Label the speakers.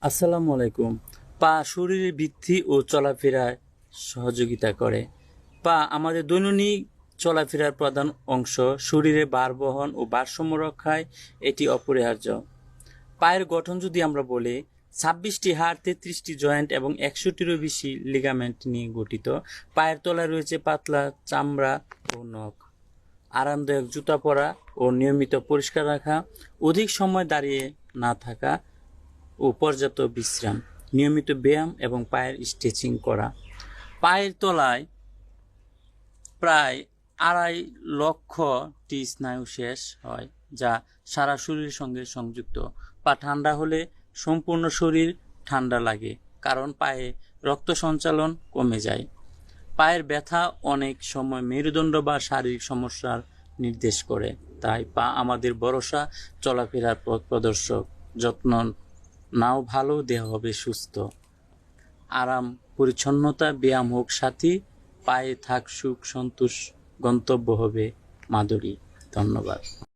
Speaker 1: আসসালামু আলাইকুম। পা শরীরের বৃদ্ধি ও চলাফেরায় সহযোগিতা করে। পা আমাদের দৈনন্দিন চলাফেরার প্রধান অংশ। শরীরে ভার বহন ও ভারসাম্য রক্ষায় এটি অপরিহার্য। পায়ের গঠন যদি আমরা বলি, 26টি হাড়, 33টি জয়েন্ট এবং 100টিরও বেশি লিগামেন্ট নিয়ে গঠিত। পায়ের তলায় রয়েছে পাতলা চামড়া ও নখ। আরামদায়ক জুতা পরা ও নিয়মিত পরিষ্কার রাখা, অধিক সময় দাঁড়িয়ে না থাকা ও পর্যাপ্ত বিশ্রাম, নিয়মিত ব্যায়াম এবং পায়ের স্ট্রেচিং করা। পায়ের তলায় প্রায় 2.5 লক্ষটি স্নায়ু শেষ হয়, যা সারা শরীরের সঙ্গে সংযুক্ত। পা ঠান্ডা হলে সম্পূর্ণ শরীর ঠান্ডা লাগে, কারণ পায়ে রক্ত সঞ্চালন কমে যায়। পায়ের ব্যথা অনেক সময় মেরুদণ্ড বা শারীরিক সমস্যার নির্দেশ করে। তাই পা আমাদের ভরসা, চলাফেরার পথ প্রদর্শক। যত্ন নাও ভালো, দেহ হবে সুস্থ। আরাম, পরিচ্ছন্নতা, ব্যায়াম হোক সাথী, পায়ে থাক সুখ, সন্তোষ, গন্তব্য হবে মাধুরী। ধন্যবাদ।